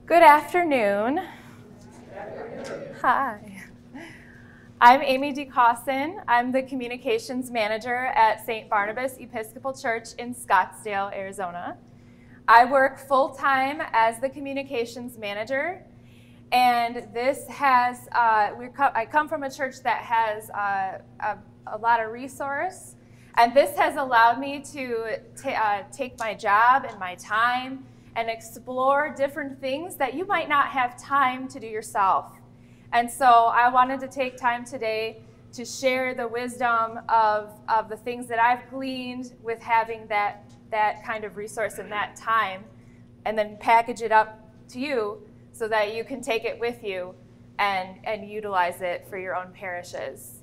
Good afternoon. Hi. I'm Amy Decaussin. I'm the communications manager at St. Barnabas Episcopal Church in Scottsdale, Arizona. I work full-time as the communications manager, and this has, I come from a church that has a lot of resource, and this has allowed me to take my job and my time and explore different things that you might not have time to do yourself. And so I wanted to take time today to share the wisdom of the things that I've gleaned with having that kind of resource and that time, and then package it up to you so that you can take it with you and utilize it for your own parishes.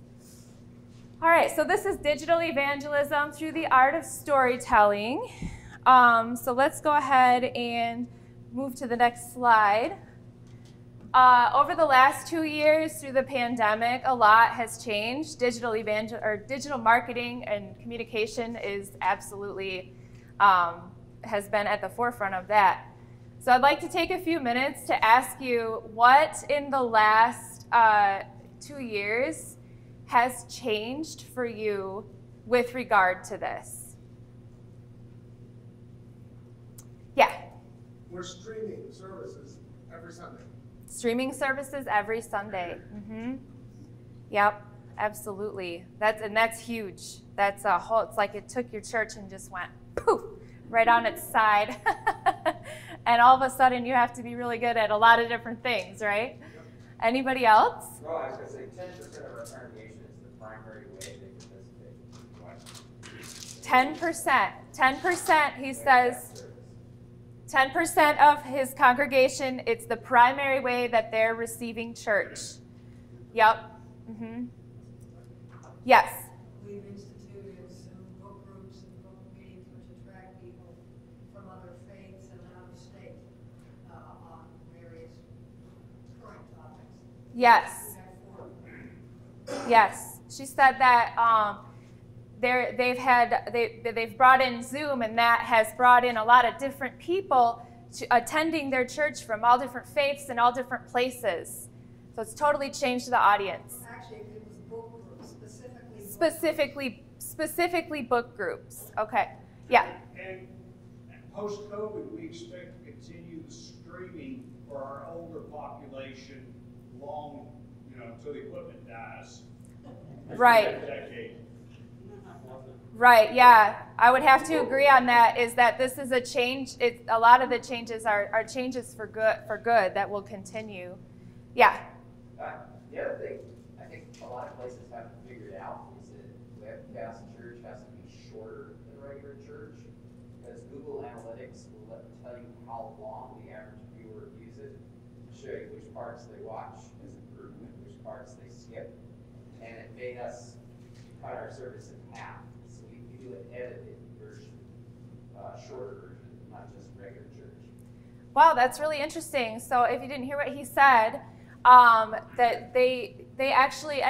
All right, so this is digital evangelism through the art of storytelling. So let's go ahead and move to the next slide. Over the last 2 years through the pandemic, a lot has changed. Digital marketing and communication is absolutely has been at the forefront of that. So I'd like to take a few minutes to ask you what in the last 2 years has changed for you with regard to this. Yeah. We're streaming services every Sunday. Streaming services every Sunday. Mm-hmm. Yep, absolutely. That's huge. That's a whole. It's like it took your church and just went poof right on its side, and all of a sudden you have to be really good at a lot of different things, right? Yep. Anybody else? Well, I was going to say 10% of our congregation is the primary way they participate. 10%. He says. 10% of his congregation, it's the primary way that they're receiving church. Yep. Mm-hmm. Yes. We've instituted some book groups and book meetings which attract people from other faiths and out of state on various current topics. Yes. Yes. She said that they've brought in Zoom, and that has brought in a lot of different people attending their church from all different faiths and all different places. So it's totally changed the audience. Actually, it was book groups, specifically book groups. Okay. Yeah. And post-COVID, we expect to continue the streaming for our older population long, until the equipment dies. Right. Right, yeah. I would have to agree on that, is that this is a change. A lot of the changes are changes for good that will continue. Yeah. The other thing I think a lot of places haven't figured out is that webcast church has to be shorter than regular church, because Google Analytics will tell you how long the average viewer views it, show you which parts they watch as improvement, which parts they skip, and it made us cut our service in half. Do an edited version, shorter version, not just regular church. Wow, that's really interesting. So if you didn't hear what he said, that they actually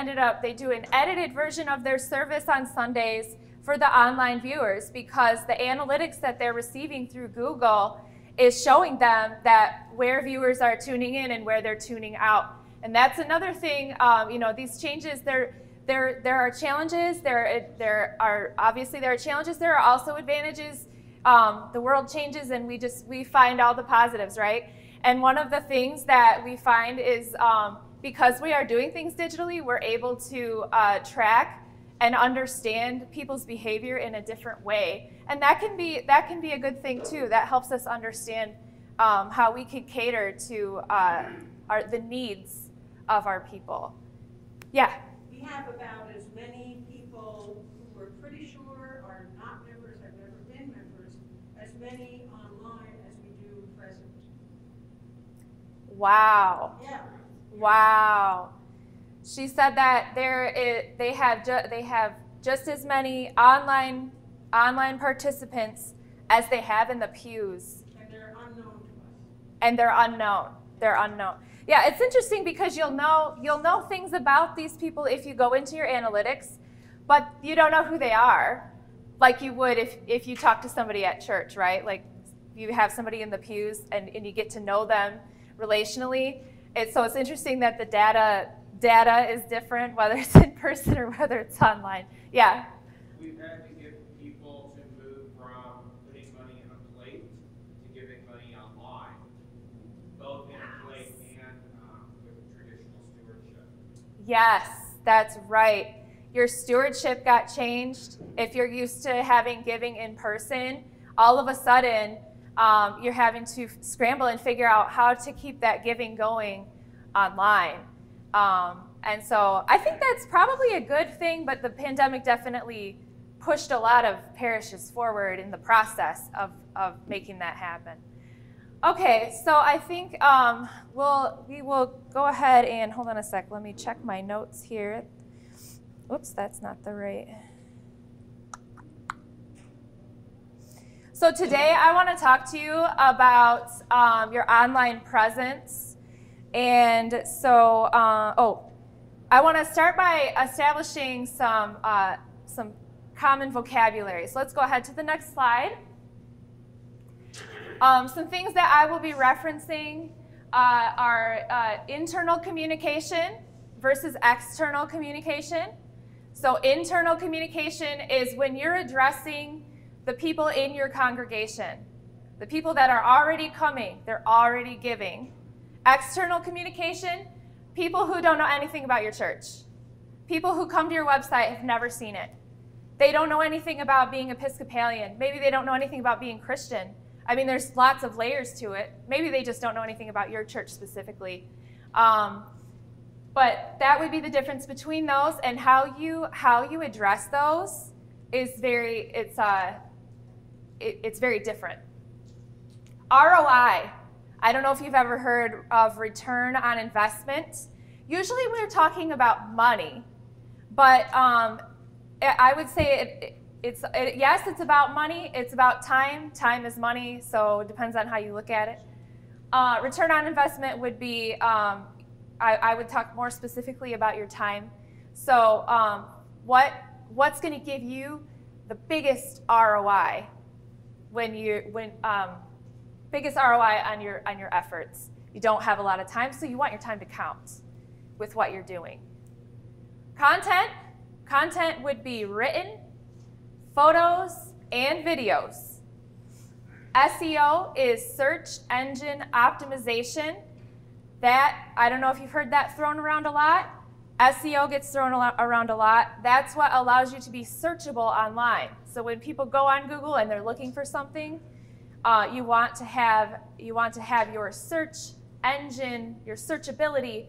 they do an edited version of their service on Sundays for the online viewers, because the analytics that they're receiving through Google is showing them that where viewers are tuning in and where they're tuning out. And that's another thing, these changes, there are challenges. There are challenges. There are also advantages. The world changes, and we find all the positives, right? And one of the things that we find is because we are doing things digitally, we're able to track and understand people's behavior in a different way, and that can be a good thing too. That helps us understand how we can cater to the needs of our people. Yeah. We have about as many people who we're pretty sure are not members, have never been members, as many online as we do present. Wow. Yeah. Wow. She said that they have just as many online participants as they have in the pews. And they're unknown to us. And they're unknown. Yeah, it's interesting because you'll know things about these people if you go into your analytics, but you don't know who they are, like you would if you talk to somebody at church, right? Like you have somebody in the pews and you get to know them relationally. So it's interesting that the data is different, whether it's in person or whether it's online. Yeah? We've had to get people to move from putting money in a plate to giving money online, both in a plate and with traditional stewardship. Yes, that's right. Your stewardship got changed. If you're used to having giving in person, all of a sudden you're having to scramble and figure out how to keep that giving going online. And so I think that's probably a good thing, but the pandemic definitely pushed a lot of parishes forward in the process of making that happen. Okay, so I think we will go ahead and, hold on a sec, let me check my notes here. Oops, that's not the right. So today I want to talk to you about your online presence. And so, I want to start by establishing some common vocabulary. So let's go ahead to the next slide. Some things that I will be referencing are internal communication versus external communication. So internal communication is when you're addressing the people in your congregation, the people that are already coming, they're already giving. External communication, people who don't know anything about your church. People who come to your website have never seen it. They don't know anything about being Episcopalian. Maybe they don't know anything about being Christian. I mean, there's lots of layers to it. Maybe they just don't know anything about your church specifically. But that would be the difference between those, and how you address those is it's very different. ROI. I don't know if you've ever heard of return on investment. Usually we're talking about money, but I would say yes, it's about money. It's about time. Time is money, so it depends on how you look at it. Return on investment would be, I would talk more specifically about your time. So what's going to give you the biggest ROI biggest ROI on your efforts? You don't have a lot of time, so you want your time to count with what you're doing. Content would be written, photos, and videos. SEO is search engine optimization. That, I don't know if you've heard that thrown around a lot. SEO gets thrown around a lot. That's what allows you to be searchable online. So when people go on Google and they're looking for something, you want to have your search engine, your searchability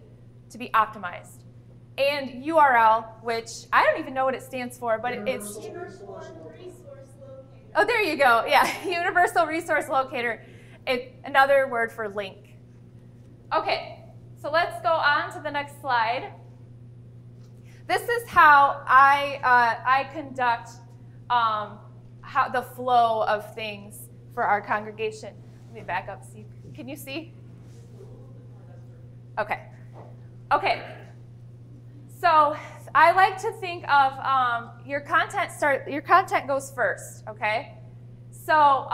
to be optimized. And URL, which I don't even know what it stands for, but it's Universal Resource Locator. Oh, there you go. Yeah, Universal Resource Locator. It's another word for link. Okay, so let's go on to the next slide. This is how I conduct how the flow of things for our congregation. Let me back up. See, can you see? Okay. Okay. So I like to think of your content goes first. Okay. So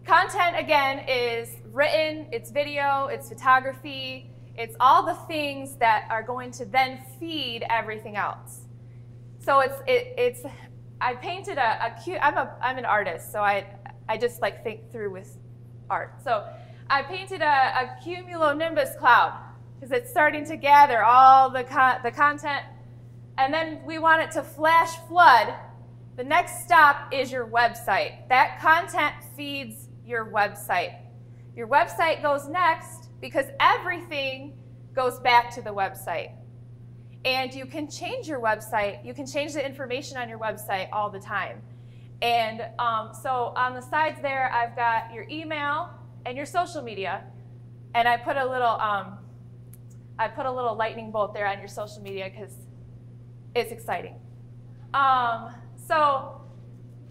content again is written, it's video, it's photography, it's all the things that are going to then feed everything else. So I painted a cute. I'm an artist, so I just like think through with art. So I painted a cumulonimbus cloud because it's starting to gather all the content, and then we want it to flash flood. The next stop is your website. That content feeds your website. Your website goes next because everything goes back to the website. And you can change your website. You can change the information on your website all the time. And so on the sides there, I've got your email and your social media. And I put a little lightning bolt there on your social media because it's exciting. So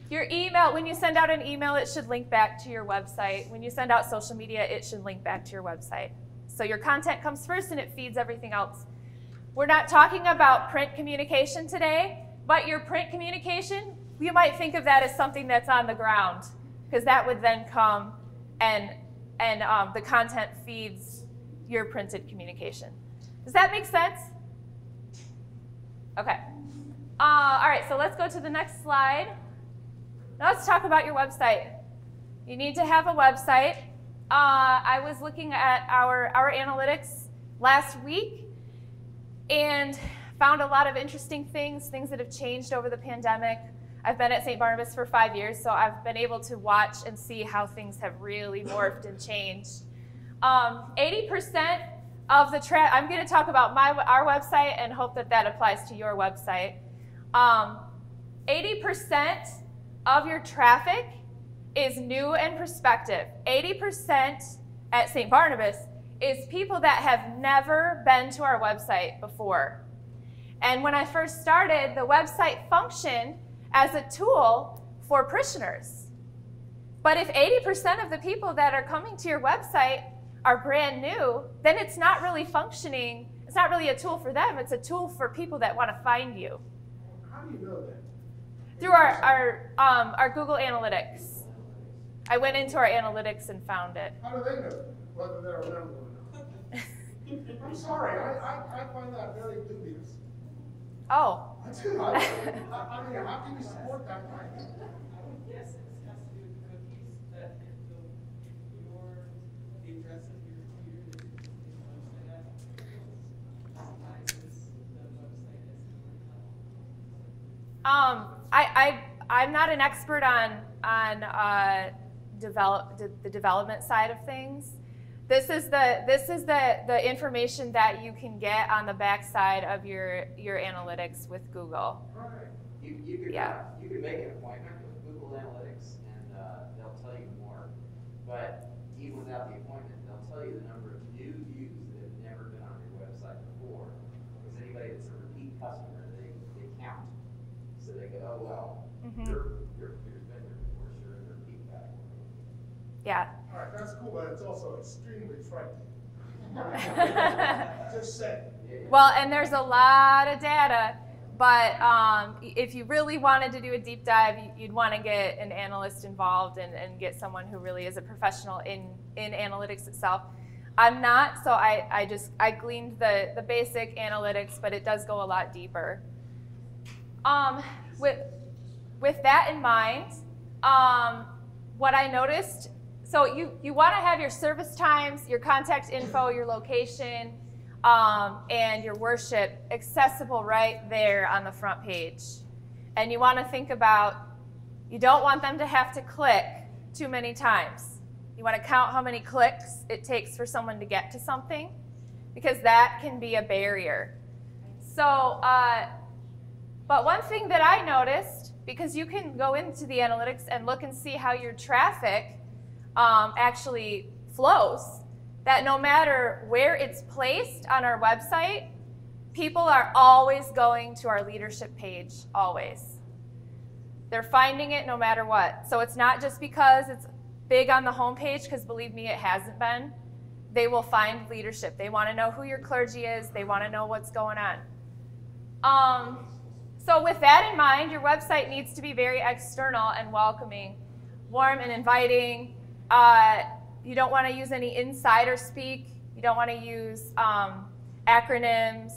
your email, when you send out an email, it should link back to your website. When you send out social media, it should link back to your website. So your content comes first and it feeds everything else. We're not talking about print communication today, but your print communication, you might think of that as something that's on the ground, because that would then come and and the content feeds your printed communication. Does that make sense? Okay. All right, so let's go to the next slide. Now let's talk about your website. You need to have a website. I was looking at our analytics last week and found a lot of interesting things that have changed over the pandemic. I've been at St. Barnabas for 5 years, so I've been able to watch and see how things have really morphed and changed. 80% of the I'm going to talk about our website and hope that applies to your website. 80% of your traffic is new and prospective. 80% at St. Barnabas is people that have never been to our website before. And when I first started, the website functioned as a tool for parishioners. But if 80% of the people that are coming to your website are brand new, then it's not really functioning. It's not really a tool for them. It's a tool for people that want to find you. How do you know that? Through our Google Analytics. I went into our analytics and found it. How do they know whether they're a member or not? I'm sorry, I find that very dubious. Oh. I do. I mean, how can you support that kind of thing? Yes, it has to do with cookies that the address of your computer is website at recognizes the website as I'm not an expert on the development side of things. This is the information that you can get on the back side of your analytics with Google. Right. You could make an appointment with Google Analytics and they'll tell you more. But even without the appointment, they'll tell you the number of new views that have never been on your website before. Because anybody that's a repeat customer, they count. So they go, oh well, your computer's been there before, so you're in the repeat category. Yeah. All right, that's cool, but it's also extremely frightening. Just say. Well, and there's a lot of data, but if you really wanted to do a deep dive, you'd want to get an analyst involved and get someone who really is a professional in analytics itself. I'm not, so I gleaned the basic analytics, but it does go a lot deeper. With that in mind, what I noticed, so you want to have your service times, your contact info, your location, and your worship accessible right there on the front page. And you want to think about, you don't want them to have to click too many times. You want to count how many clicks it takes for someone to get to something, because that can be a barrier. So, but one thing that I noticed, because you can go into the analytics and look and see how your traffic actually flows, that no matter where it's placed on our website, people are always going to our leadership page, always. They're finding it no matter what. So it's not just because it's big on the homepage, because believe me, it hasn't been. They will find leadership. They want to know who your clergy is. They want to know what's going on. So with that in mind, your website needs to be very external and welcoming, warm and inviting. You don't want to use any insider speak. You don't want to use acronyms,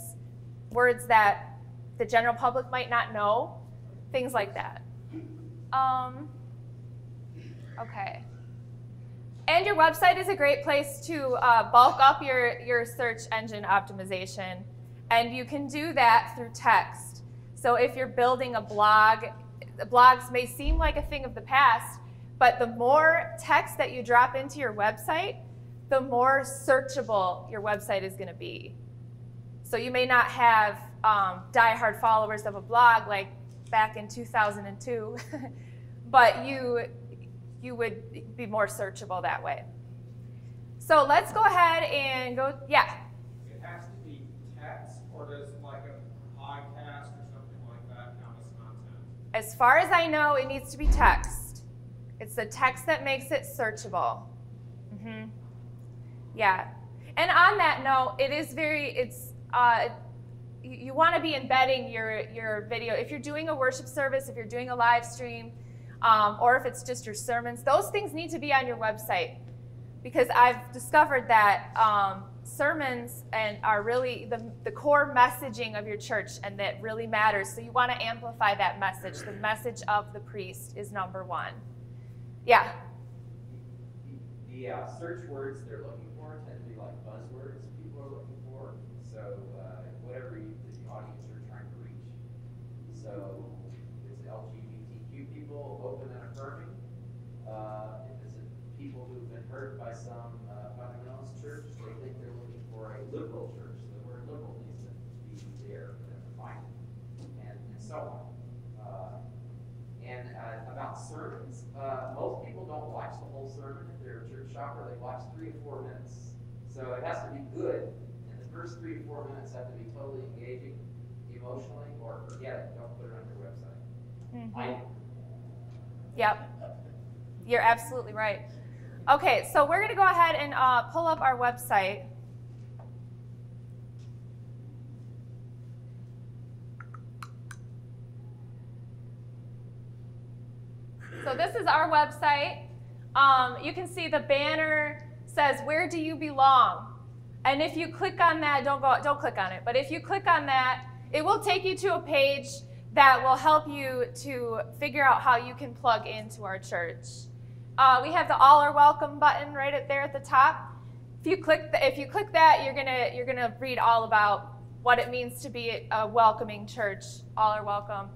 words that the general public might not know, things like that. Okay. And your website is a great place to bulk up your search engine optimization. And you can do that through text. So if you're building a blog, blogs may seem like a thing of the past, but the more text that you drop into your website, the more searchable your website is going to be. So you may not have diehard followers of a blog like back in 2002, but you would be more searchable that way. So let's go ahead and go, yeah? It has to be text, or does like a podcast or something like that count as content? As far as I know, it needs to be text. It's the text that makes it searchable. Yeah. And on that note, it is you want to be embedding your video. If you're doing a worship service, if you're doing a live stream, or if it's just your sermons, those things need to be on your website. because I've discovered that sermons are really the core messaging of your church, and that really matters. So you want to amplify that message. The message of the priest is number one. Yeah. The search words they're looking for tend to be like buzzwords people are looking for. So whatever the audience you're trying to reach. So if it's LGBTQ people, open and affirming. If it's people who've been hurt by some fundamentalist church, they think they're looking for a liberal church. The word liberal needs to be there for them to find it, and so on. About sermons, most people don't watch the whole sermon if they're a church shopper. They watch 3 to 4 minutes. So it has to be good, and the first 3 to 4 minutes have to be totally engaging emotionally, or forget it. Don't put it on your website. Mm-hmm. Yep. You're absolutely right. Okay, so we're going to go ahead and pull up our website. So this is our website. You can see the banner says, "Where do you belong?" And if you click on that, don't click on it, but if you click on that, it will take you to a page that will help you to figure out how you can plug into our church. We have the "All Are Welcome" button right there at the top. If you click that, you're gonna read all about what it means to be a welcoming church. All are welcome.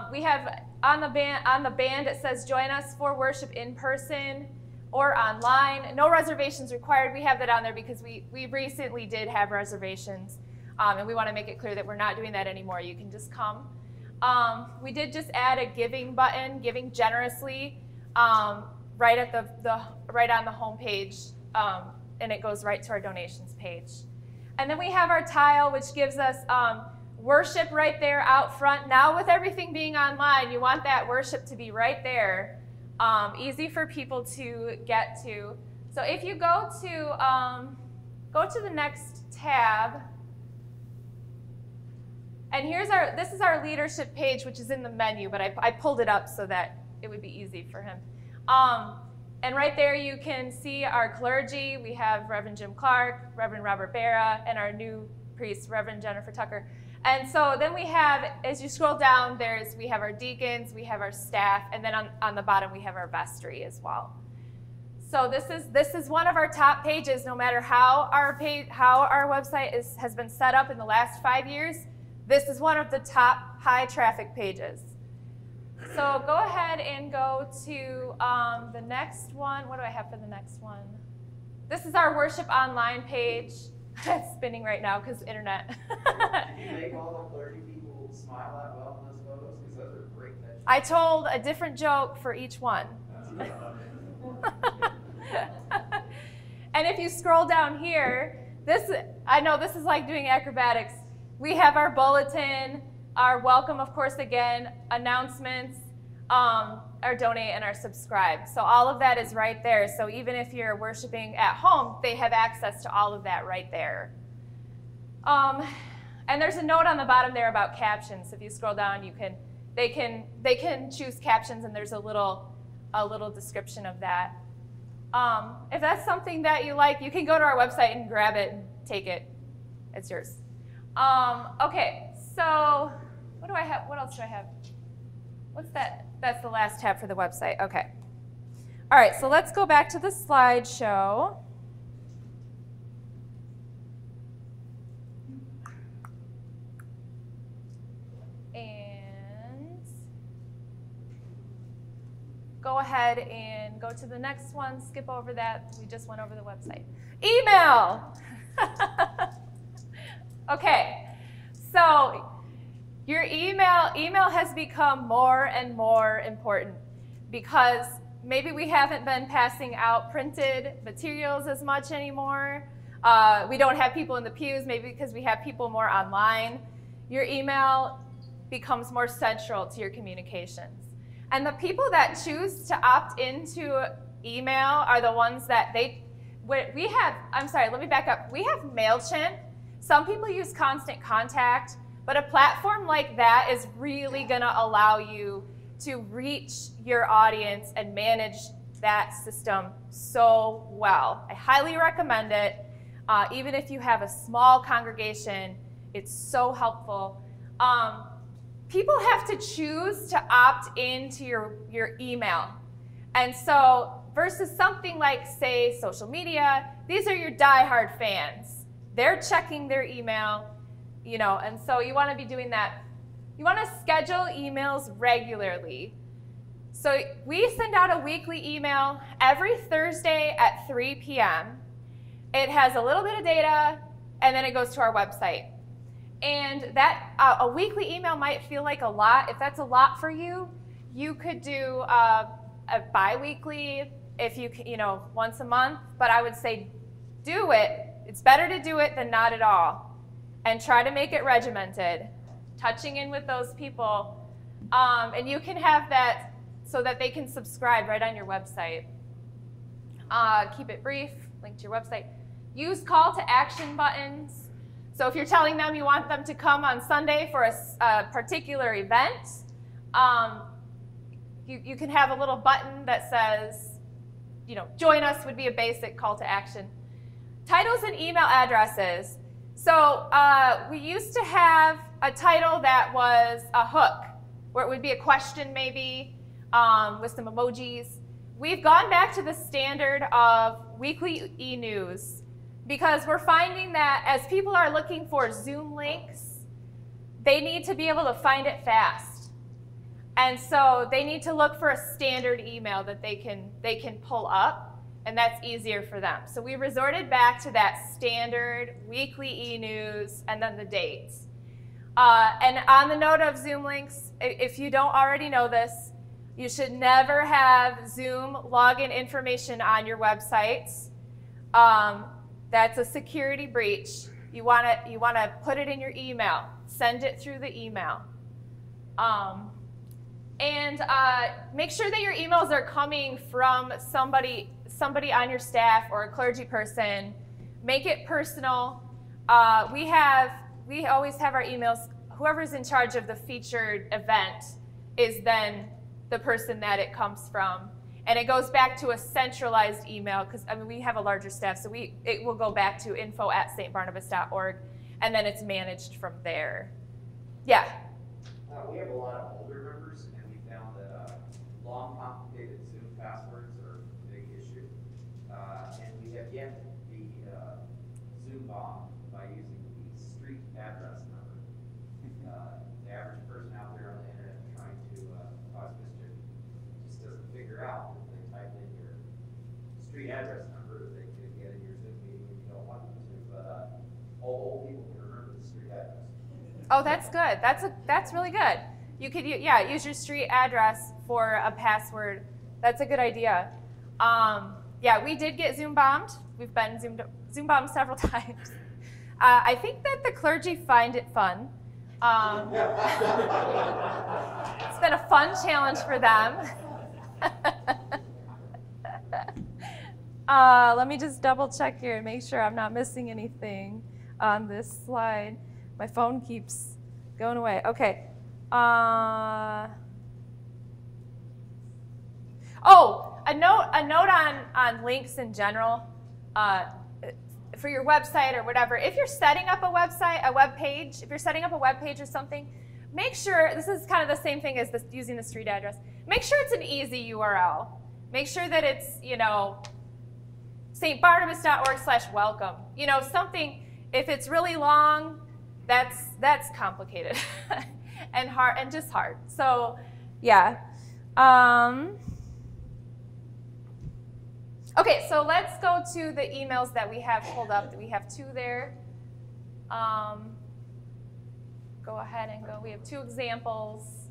We have on the band it says, "Join us for worship in person or online." No reservations required. We have that on there because we recently did have reservations, and we want to make it clear that we're not doing that anymore. You can just come. We did just add a giving button, giving generously, right on the home page, and it goes right to our donations page. And then we have our tile, which gives us worship right there out front. Now with everything being online, you want that worship to be right there, easy for people to get to. So if you go to the next tab, and this is our leadership page, which is in the menu, but I pulled it up so that it would be easy for him. And right there you can see our clergy. We have Reverend Jim Clark, Reverend Robert Barra, and our new priest, Reverend Jennifer Tucker. And so then we have, as you scroll down, we have our deacons, we have our staff, and then on the bottom we have our vestry as well. So this is one of our top pages, no matter how our website has been set up in the last 5 years. This is one of the top high traffic pages. So go ahead and go to the next one. What do I have for the next one? This is our worship online page. It's spinning right now because internet. Did you make all the clergy people smile that well in those photos? Because those are great pictures. I told a different joke for each one. And if you scroll down here, I know this is like doing acrobatics. We have our bulletin, our welcome, of course, again, announcements, our donate, and our subscribe. So all of that is right there. So even if you're worshiping at home, they have access to all of that right there. And there's a note on the bottom there about captions. If you scroll down, they can choose captions, and there's a little description of that. If that's something that you like, you can go to our website and grab it and take it. It's yours. Okay, so what do I have? What else do I have? What's that? That's the last tab for the website. Okay. All right, so let's go back to the slideshow. And go ahead and go to the next one. Skip over that. We just went over the website. Email. Okay, so your email has become more and more important because maybe we haven't been passing out printed materials as much anymore. We don't have people in the pews, maybe because we have people more online. Your email becomes more central to your communications. And the people that choose to opt into email are the ones that we have, I'm sorry, let me back up. We have Mailchimp. Some people use Constant Contact, but a platform like that is really going to allow you to reach your audience and manage that system so well. I highly recommend it. Even if you have a small congregation, it's so helpful. People have to choose to opt into your email. And so versus something like, say, social media, these are your diehard fans. They're checking their email, and so you want to be doing that. You want to schedule emails regularly. So we send out a weekly email every Thursday at 3 p.m. It has a little bit of data, and then it goes to our website. And that a weekly email might feel like a lot. If that's a lot for you, you could do a bi-weekly if you once a month. But I would say do it. It's better to do it than not at all. And try to make it regimented, touching in with those people. And you can have that so that they can subscribe right on your website. Keep it brief, link to your website. Use call to action buttons. So if you're telling them you want them to come on Sunday for a particular event, you can have a little button that says, join us would be a basic call to action. Titles and email addresses. So we used to have a title that was a hook, where it would be a question maybe with some emojis. We've gone back to the standard of weekly e-news because we're finding that as people are looking for Zoom links, they need to be able to find it fast. And so they need to look for a standard email that they can pull up, and that's easier for them. So we resorted back to that standard weekly e-news and then the dates. And on the note of Zoom links, if you don't already know this, you should never have Zoom login information on your websites. That's a security breach. You want to put it in your email. Send it through the email. And make sure that your emails are coming from somebody on your staff or a clergy person. Make it personal. We always have our emails. Whoever's in charge of the featured event is then the person that it comes from. And it goes back to a centralized email because we have a larger staff, so it will go back to info@stbarnabas.org, and then it's managed from there. Yeah. We have a lot of older members, and we found that long, complicated Zoom passwords are a big issue. And we have yet to be Zoom bombed by using the street address number. The average person out there on the internet trying to cause mischief just doesn't figure out that they type in your street address number that they could get in your Zoom meeting if you don't want them to. But old people can remember the street address. Oh, that's good. That's really good. You could use your street address for a password. That's a good idea. Yeah, we did get Zoom bombed. We've been Zoom bombed several times. I think that the clergy find it fun. It's been a fun challenge for them. Let me just double check here and make sure I'm not missing anything on this slide. My phone keeps going away. Okay. A note on links in general for your website or whatever. If you're setting up a web page or something, make sure, this is kind of the same thing as using the street address, make sure it's an easy URL. Make sure that it's, stbarnabas.org/welcome. Something, if it's really long, that's complicated and hard and just hard. So, yeah. Okay, so let's go to the emails that we have pulled up. We have two there. Go ahead and go. We have two examples.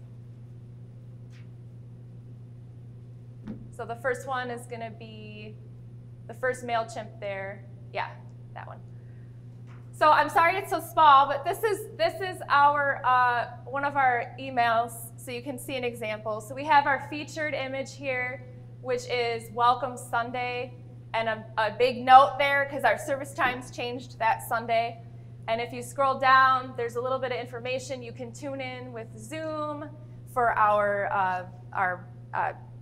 So the first one is going to be the first Mailchimp there. Yeah, that one. So I'm sorry it's so small, but this is our one of our emails, so you can see an example. So we have our featured image here, which is Welcome Sunday, and a big note there because our service times changed that Sunday. And if you scroll down, there's a little bit of information. You can tune in with Zoom for our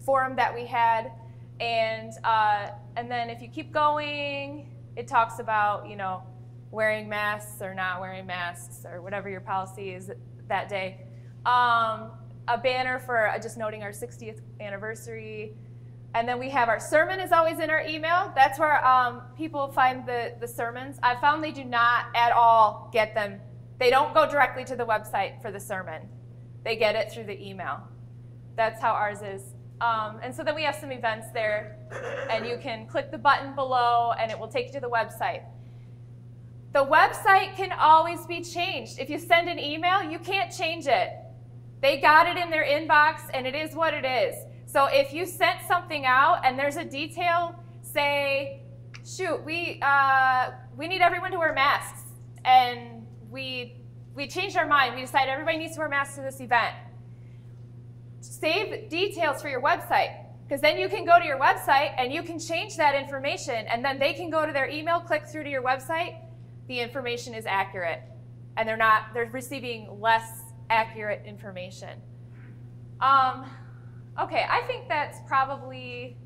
forum that we had. And then if you keep going, it talks about, wearing masks or not wearing masks or whatever your policy is that day. A banner for just noting our 60th anniversary. And then we have our sermon is always in our email. That's where people find the sermons. I found they do not at all get them. They don't go directly to the website for the sermon. They get it through the email. That's how ours is. And so then we have some events there, and you can click the button below, and it will take you to the website. The website can always be changed. If you send an email, you can't change it. They got it in their inbox, and it is what it is. So if you sent something out and there's a detail, say, shoot, we need everyone to wear masks, and we changed our mind. We decided everybody needs to wear masks to this event. Save details for your website, because then you can go to your website and you can change that information, and then they can go to their email, click through to your website. The information is accurate, and they're receiving less accurate information. Okay, I think that's probably,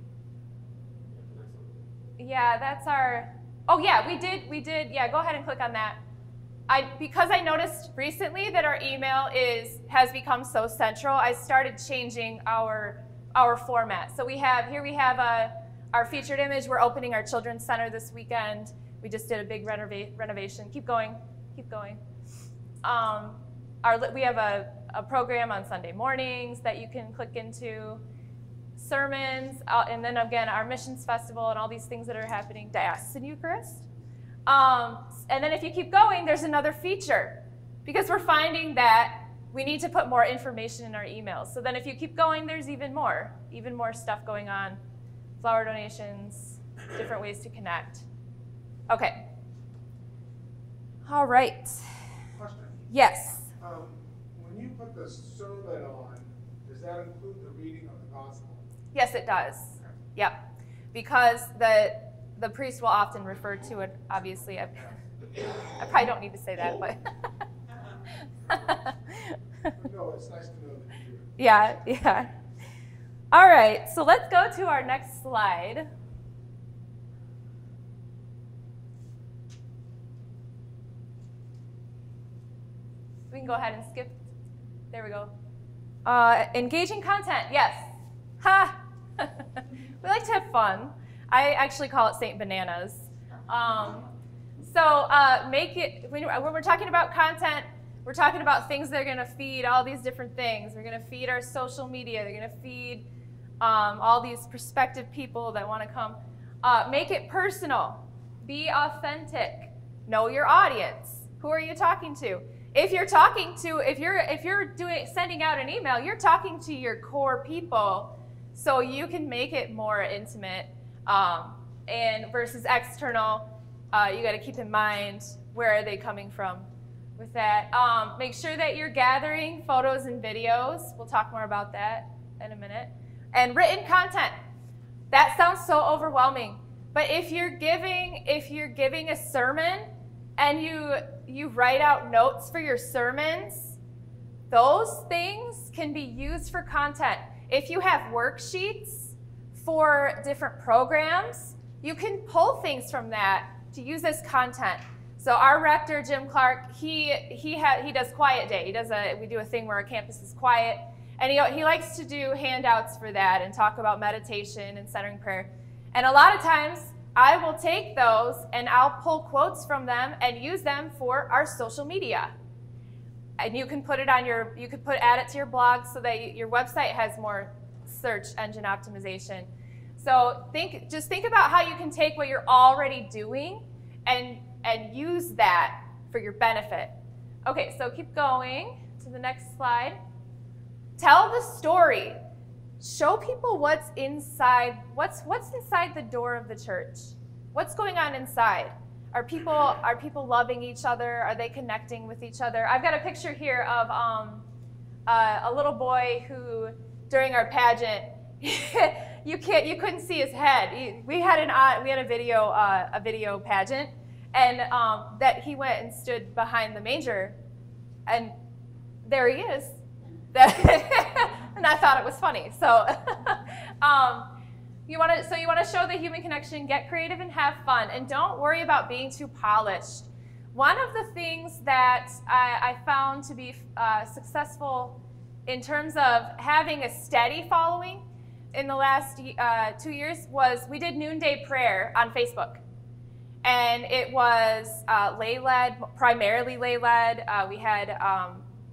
yeah, that's our, oh yeah, we did, yeah, go ahead and click on that. Because I noticed recently that our email has become so central, I started changing our format. So we have our featured image. We're opening our children's center this weekend. We just did a big renovation. Keep going, keep going. We have a program on Sunday mornings that you can click into, sermons, and then again, our missions festival and all these things that are happening, Diocesan Eucharist. And then if you keep going, there's another feature, because we're finding that we need to put more information in our emails. So then if you keep going, there's even more stuff going on. Flower donations, different ways to connect. Okay. All right. Question. Yes. When you put the sermon on, does that include the reading of the gospel? Yes, it does. Okay. Yep. Because the priest will often refer to it, obviously. I probably don't need to say that, but. No, it's nice to know that you do it. Yeah. All right, so let's go to our next slide. We can go ahead and skip. There we go. Engaging content, yes. Ha! We like to have fun. I actually call it Saint Bananas. Make it, when we're talking about content, we're talking about things that are going to feed all these different things. We're going to feed our social media. They're going to feed all these prospective people that want to come. Make it personal. Be authentic. Know your audience. Who are you talking to? If you're sending out an email, you're talking to your core people, so you can make it more intimate. And versus external, you got to keep in mind, where are they coming from with that. Make sure that you're gathering photos and videos. We'll talk more about that in a minute. And written content. That sounds so overwhelming. But if you're giving a sermon and you write out notes for your sermons, those things can be used for content. If you have worksheets for different programs, you can pull things from that to use as content. So our rector, Jim Clark, he does Quiet Day. We do a thing where our campus is quiet, and he likes to do handouts for that and talk about meditation and centering prayer. And a lot of times I will take those and I'll pull quotes from them and use them for our social media. And you can add it to your blog so that your website has more search engine optimization. So just think about how you can take what you're already doing and use that for your benefit. Okay, so keep going to the next slide. Tell the story. Show people what's inside the door of the church. What's going on inside? Are people loving each other? Are they connecting with each other? I've got a picture here of a little boy who, during our pageant, you couldn't see his head. We had a video pageant, and that he went and stood behind the manger, and there he is. And I thought it was funny. So, You want to show the human connection, get creative and have fun, and don't worry about being too polished. One of the things that I found to be successful in terms of having a steady following in the last 2 years was we did noonday prayer on Facebook. And it was lay-led, primarily lay-led. We had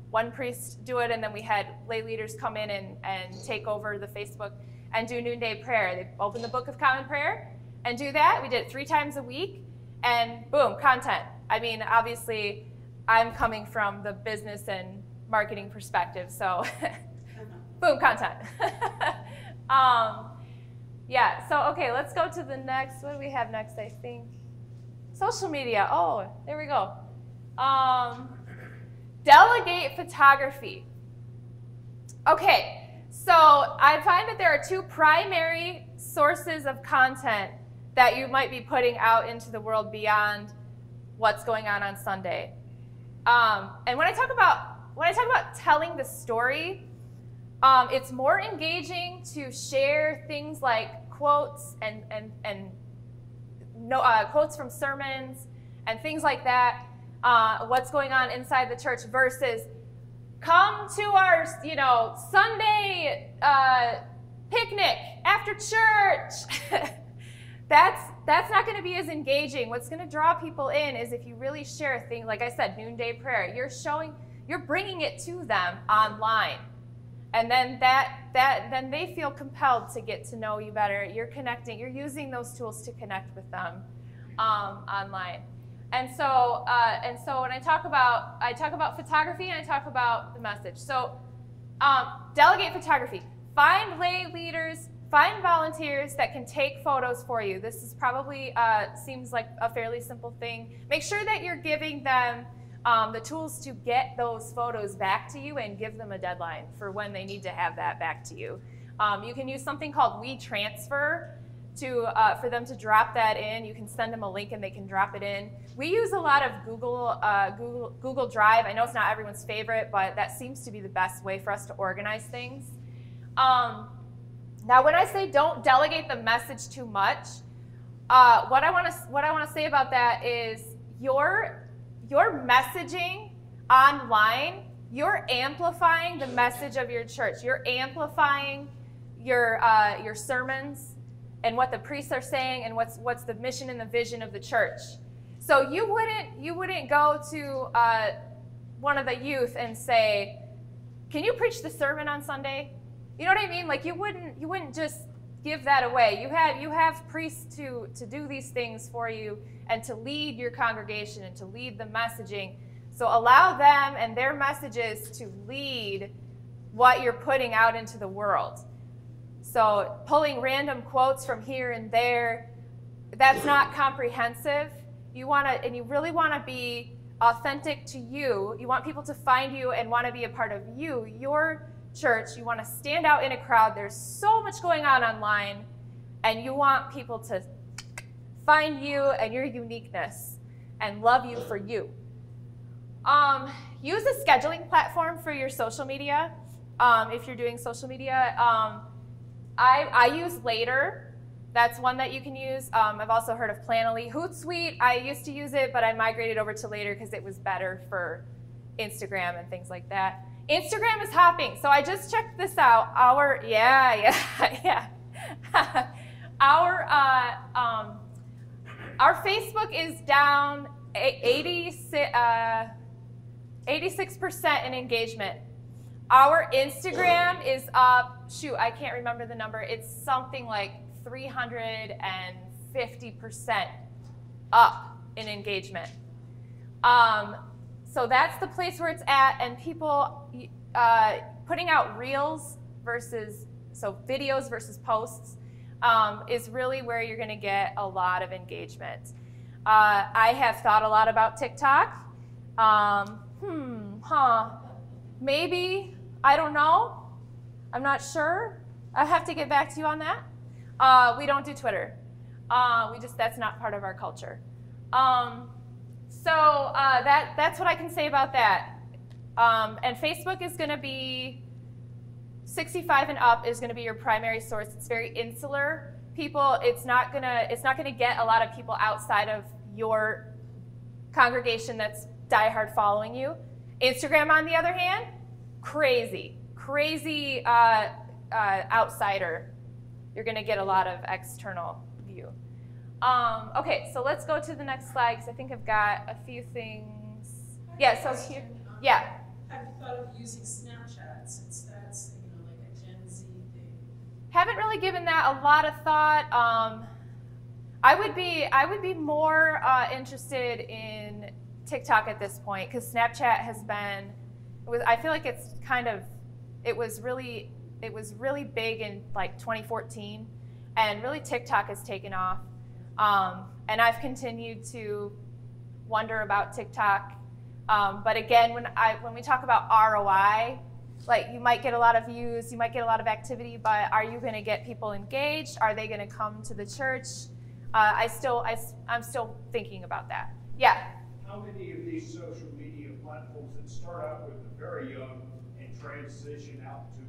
one priest do it, and then we had lay leaders come in and take over the Facebook and do noonday prayer. They open the Book of Common Prayer and do that. We did it 3 times a week, and boom, content. I mean, obviously, I'm coming from the business and marketing perspective, so boom, content. Yeah, so okay, let's go to the next. What do we have next, I think? Social media. Oh, there we go. Delegate photography. Okay, so I find that there are 2 primary sources of content that you might be putting out into the world beyond what's going on Sunday. And when I talk about telling the story, it's more engaging to share things like quotes and quotes from sermons and things like that, what's going on inside the church versus come to our, Sunday picnic after church. That's not going to be as engaging. What's going to draw people in is if you really share a thing, like I said, noonday prayer. You're bringing it to them online. And then then they feel compelled to get to know you better. You're connecting. You're using those tools to connect with them online. And so when I talk about photography and I talk about the message. So delegate photography. Find lay leaders. Find volunteers that can take photos for you. This is probably seems like a fairly simple thing. Make sure that you're giving them the tools to get those photos back to you and give them a deadline for when they need to have that back to you. You can use something called WeTransfer for them to drop that in. You can send them a link and they can drop it in. We use a lot of Google Drive. I know it's not everyone's favorite, but that seems to be the best way for us to organize things. Now, when I say don't delegate the message too much, what I want to say about that is your messaging online, you're amplifying the message of your church. You're amplifying your sermons and what the priests are saying and what's the mission and the vision of the church. So you wouldn't go to one of the youth and say, "Can you preach the sermon on Sunday?" You know what I mean? Like you wouldn't just give that away. You have priests to do these things for you and to lead your congregation and to lead the messaging. So allow them and their messages to lead what you're putting out into the world. So pulling random quotes from here and there, that's not comprehensive. You really want to be authentic to you. You want people to find you and want to be a part of you, your church. You want to stand out in a crowd. There's so much going on online, and you want people to find you and your uniqueness and love you for you. Use a scheduling platform for your social media. If you're doing social media, I use Later. That's one that you can use. I've also heard of Planoly. Hootsuite, I used to use it, but I migrated over to Later because it was better for Instagram and things like that. Instagram is hopping. So I just checked this out. Our Facebook is down 86% in engagement. Our Instagram is up, I can't remember the number. It's something like 350% up in engagement. So that's the place where it's at, and people putting out reels videos versus posts is really where you're going to get a lot of engagement. I have thought a lot about TikTok. Maybe, I don't know. I'm not sure. I have to get back to you on that. We don't do Twitter. That's not part of our culture. So that's what I can say about that. And Facebook is going to be 65 and up is going to be your primary source. It's very insular people, it's not gonna get a lot of people outside of your congregation that's diehard following you. Instagram, on the other hand, crazy outsider. You're gonna get a lot of external view. Okay, so let's go to the next slide because I think I've got a few things. Yeah, so here, yeah. Have you thought of using Snapchat since that's, like a Gen Z thing? Haven't really given that a lot of thought. I would be more interested in TikTok at this point because Snapchat has been. I feel like it was really big in like 2014, and really TikTok has taken off. And I've continued to wonder about TikTok. But again, when we talk about ROI, like you might get a lot of views, you might get a lot of activity, but are you going to get people engaged? Are they going to come to the church? I'm still thinking about that. Yeah. How many of these social media platforms that start out with the very young and transition out to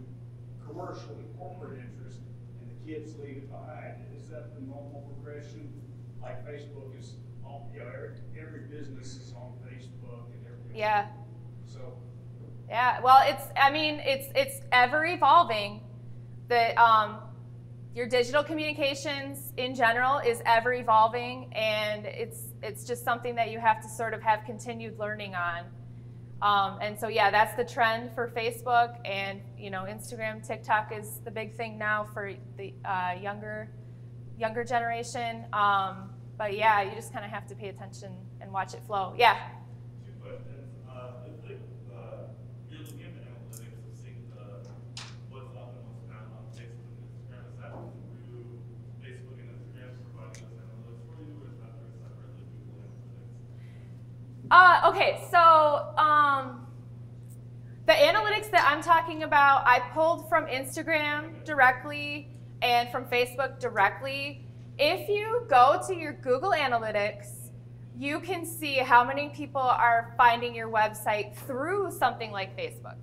commercial and corporate interest, and the kids leave it behind? Is that the normal progression? Like Facebook is on, every business is on Facebook and everything. Yeah. So. Yeah. Well, it's ever evolving. Your digital communications in general is ever evolving, and it's just something that you have to sort of have continued learning on. And so yeah, that's the trend for Facebook, and Instagram, TikTok is the big thing now for the younger generation. But yeah, you just kind of have to pay attention and watch it flow. Yeah. Two questions. You're looking at the analytics of seeing what's up and what's down on Facebook and Instagram. Is that through Facebook and Instagram providing those analytics for you, or is that through separately Google Analytics? Okay, so the analytics that I'm talking about, I pulled from Instagram directly and from Facebook directly. If you go to your Google Analytics, you can see how many people are finding your website through something like Facebook.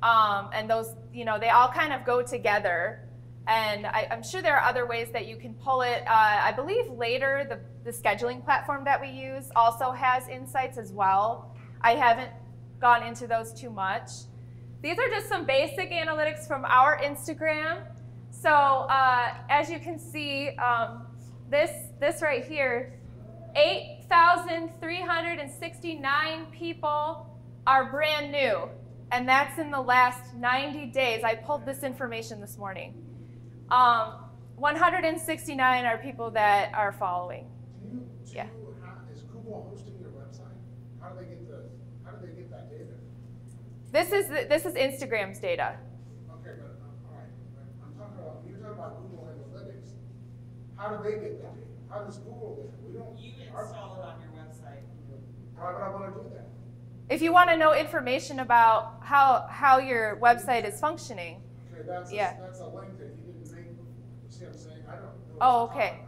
And those, they all kind of go together. And I'm sure there are other ways that you can pull it. I believe later the scheduling platform that we use also has insights as well. I haven't gone into those too much. These are just some basic analytics from our Instagram. So as you can see, this right here, 8,369 people are brand new, and that's in the last 90 days. I pulled this information this morning. 169 are people that are following. Yeah. Is Google hosting your website? How do they get that data? This is Instagram's data. Okay, but all right. You're talking about Google Analytics. How do they get that data? How does Google get it? You install it on your website. Why would I want to do that? If you want to know information about how your website is functioning. Okay, that's a link that you didn't make. You see what I'm saying? I don't know. Oh, okay.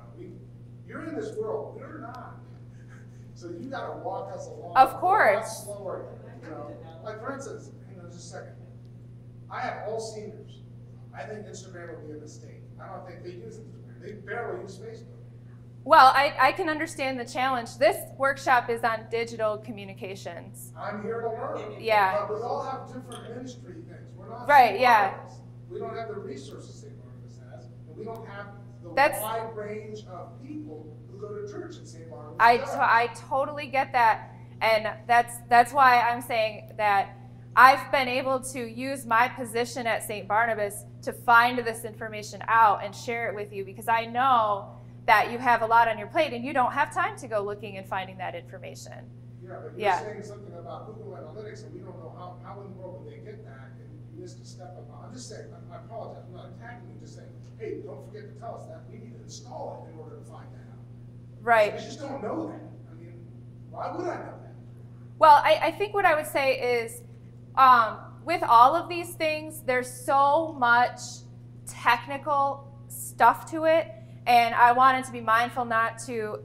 You're in this world. We're not. So you got to walk us along. Of course. A lot slower. Like for instance, hang on just a second. I have all seniors. I think Instagram would be a mistake. I don't think they use Instagram. They barely use Facebook. Well, I can understand the challenge. This workshop is on digital communications. I'm here to learn. Yeah. But we all have different ministry things. We're not right. Yeah. We don't have the resources St. Barnabas has, and we don't have the wide range of people who go to church at St. Barnabas. I totally get that, and that's why I'm saying that I've been able to use my position at St. Barnabas to find this information out and share it with you, because I know that you have a lot on your plate and you don't have time to go looking and finding that information. Yeah, but you're saying something about Google Analytics, and we don't know how in the world would they get that, and you missed a step up. I'm just saying, I apologize, I'm not attacking you, just saying, hey, don't forget to tell us that. We need to install it in order to find that out. Right. I just don't know that. I mean, why would I know that? Well, I think what I would say is, with all of these things, there's so much technical stuff to it, and I wanted to be mindful not to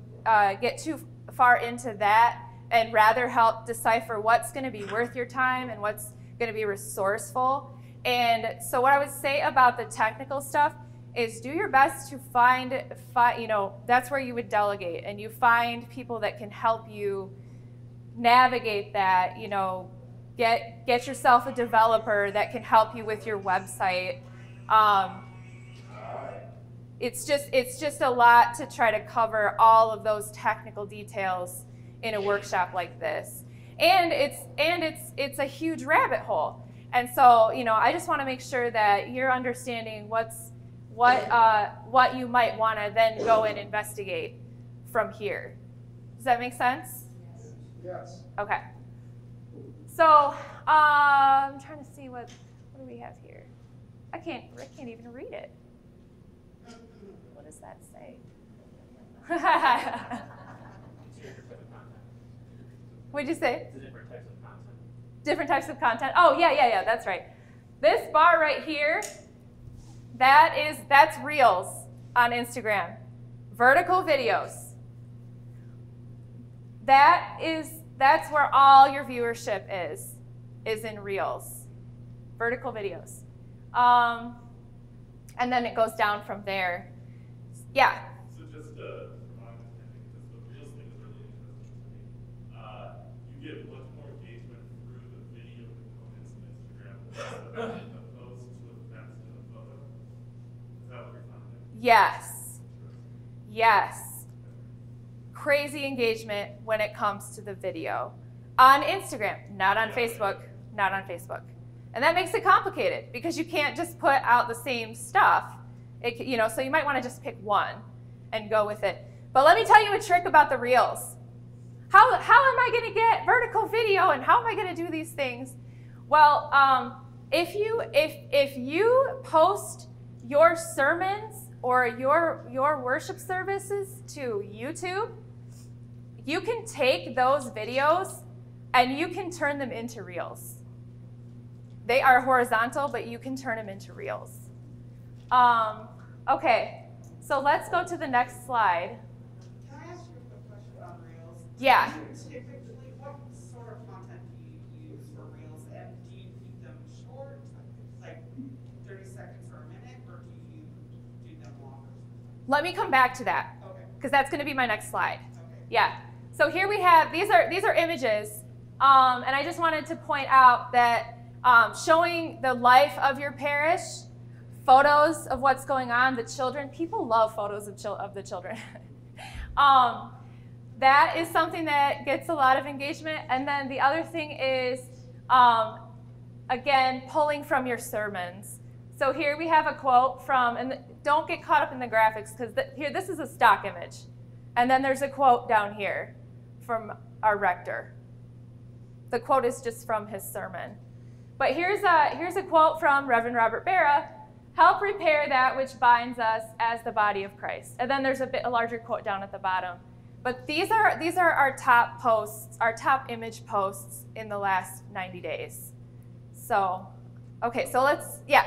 get too far into that, and rather help decipher what's going to be worth your time and what's going to be resourceful. And so what I would say about the technical stuff is do your best to find, that's where you would delegate, and you find people that can help you navigate that, get yourself a developer that can help you with your website. It's just a lot to try to cover all of those technical details in a workshop like this. And it's a huge rabbit hole. And so, I just want to make sure that you're understanding what you might want to then go and investigate from here. Does that make sense? Yes. Okay. So I'm trying to see what do we have here. I can't even read it. What does that say? What'd you say? Different types of content. Different types of content. Oh, yeah, that's right. This bar right here, that's Reels on Instagram. Vertical videos. That's where all your viewership is in Reels. Vertical videos. And then it goes down from there. Yeah. So just from my understanding, because the Reels thing is really interesting to me, you get much more engagement through the video components of Instagram than the post with text and a photo. Is that what you're finding? Yes. Yes. Crazy engagement when it comes to the video. On Instagram, not on Facebook, not on Facebook. And that makes it complicated because you can't just put out the same stuff. So you might want to just pick one and go with it. But let me tell you a trick about the Reels. How am I going to get vertical video and how am I going to do these things? Well, if you post your sermons or your worship services to YouTube, you can take those videos and you can turn them into Reels. They are horizontal, but you can turn them into Reels. Okay, so let's go to the next slide. Can I ask you a question about Reels? Yeah. Typically, what sort of content do you use for Reels, and do you keep them short, like 30 seconds or a minute, or do you do them longer? Let me come back to that, because that's going to be my next slide. Okay. Yeah. So here we have, these are images, and I just wanted to point out that showing the life of your parish, photos of what's going on, the children. People love photos of the children. That is something that gets a lot of engagement. And then the other thing is, again, pulling from your sermons. So here we have a quote from, and don't get caught up in the graphics, because here, this is a stock image. And then there's a quote down here from our rector. The quote is just from his sermon. But here's a quote from Reverend Robert Barra: "Help repair that which binds us as the body of Christ." And then there's a larger quote down at the bottom. But these are our top posts, our top image posts in the last 90 days. So, okay, so let's, yeah.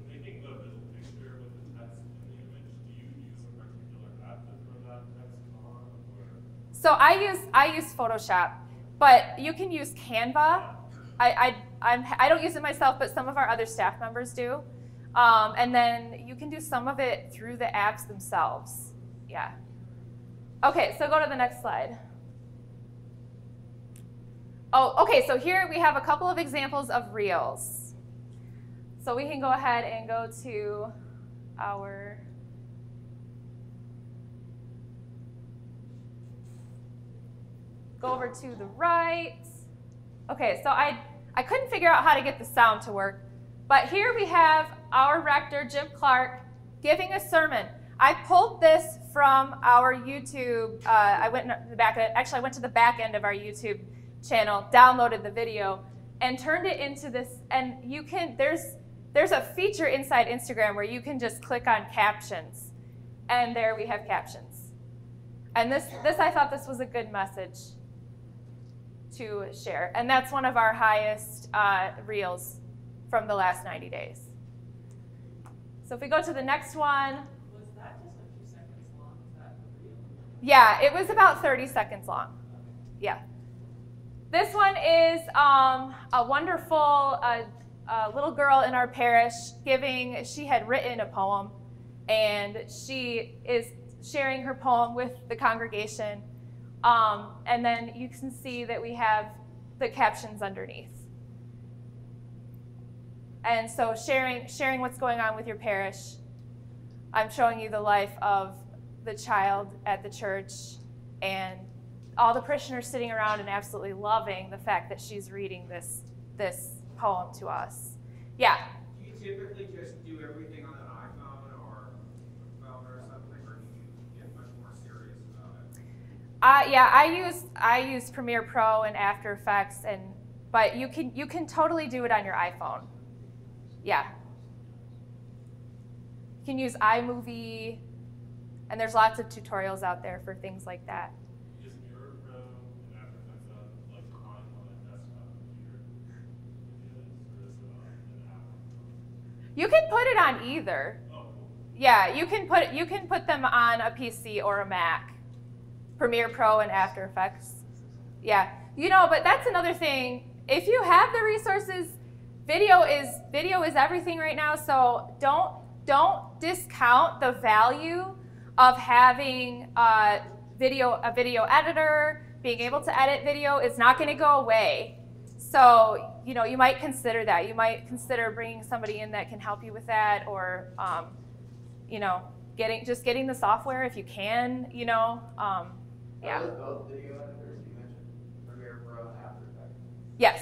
When you think about visual picture with the text in the image, do you use a particular app to throw that text on? Or? So I use Photoshop, but you can use Canva. I don't use it myself, but some of our other staff members do. And then you can do some of it through the apps themselves. Yeah. Okay, so go to the next slide. Oh, okay, so here we have a couple of examples of Reels. So we can go ahead and go to our... Go over to the right. Okay, so I couldn't figure out how to get the sound to work, but here we have our rector, Jim Clark, giving a sermon. I pulled this from our YouTube. I went to the back end of our YouTube channel, downloaded the video, and turned it into this. And you can there's a feature inside Instagram where you can just click on captions, and there we have captions. And this I thought this was a good message to share, and that's one of our highest Reels from the last 90 days. So if we go to the next one. Was that just a few seconds long? Is that the Reel? Yeah, it was about 30 seconds long. Yeah. This one is a wonderful little girl in our parish she had written a poem, and she is sharing her poem with the congregation. And then you can see that we have the captions underneath. And so sharing what's going on with your parish. I'm showing you the life of the child at the church and all the parishioners sitting around and absolutely loving the fact that she's reading this poem to us. Yeah? Do you typically just do everything on an iPhone or phone or something, or do you get much more serious about it? Yeah, I use Premiere Pro and After Effects, but you can totally do it on your iPhone. Yeah. You can use iMovie, and there's lots of tutorials out there for things like that. Is Premiere Pro and After Effects on a desktop computer? Or is it an app? You can put it on either. Oh, cool. Yeah, you can put them on a PC or a Mac. Premiere Pro and After Effects. Yeah, but that's another thing. If you have the resources, video is everything right now. So don't discount the value of having a video editor. Being able to edit video is not going to go away. So you might consider that. You might consider bringing somebody in that can help you with that, or getting the software if you can. Yeah. Are those both video editors you mentioned? Premiere Pro and After Effects? Yes.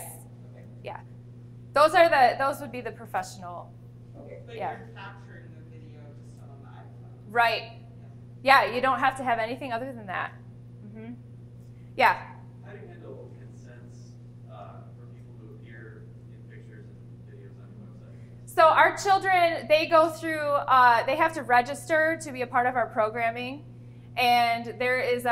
Okay. Yeah. Those would be the professional. Okay. But Yeah. you're capturing the video just on the iPhone. Right. Yeah, you don't have to have anything other than that. Mm-hmm. Yeah. How do you handle consents for people who appear in pictures and videos on your website? So our children, they go through, they have to register to be a part of our programming. And there's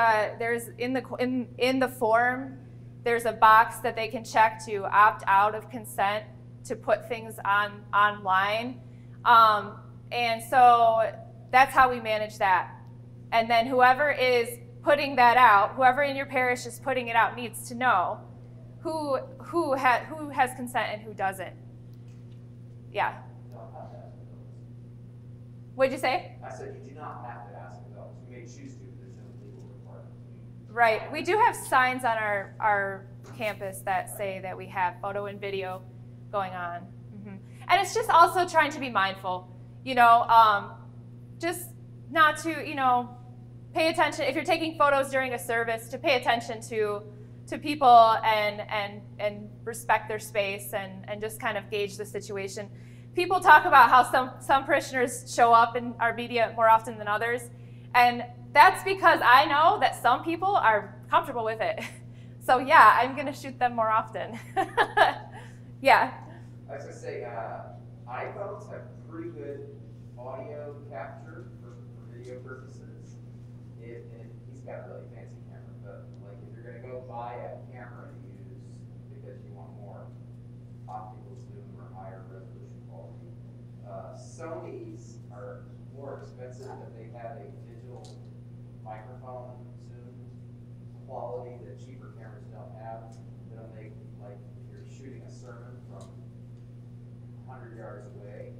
in the form, there's a box that they can check to opt out of consent to put things online. And so that's how we manage that. And then whoever is putting that out, whoever in your parish is putting it out, needs to know who has consent and who doesn't. Yeah. You don't have to ask adults. What'd you say? I said you do not have to ask adults. You may choose to, but there's no legal requirement. Right. We do have signs on our campus that say that we have photo and video going on. Mm-hmm. And it's just also trying to be mindful, just not to, pay attention. If you're taking photos during a service, to pay attention to people and respect their space and just kind of gauge the situation. People talk about how some parishioners show up in our media more often than others. And that's because I know that some people are comfortable with it. So yeah, I'm gonna shoot them more often. Yeah. I was gonna say, iPhones have pretty good audio capture for video purposes. And he's got a really fancy camera, but like if you're gonna go buy a camera to use because you want more optical zoom or higher resolution quality, Sony's are more expensive, but they have a digital microphone zoom quality that cheaper cameras don't have. That'll make, like, if you're shooting a sermon from 100 yards away,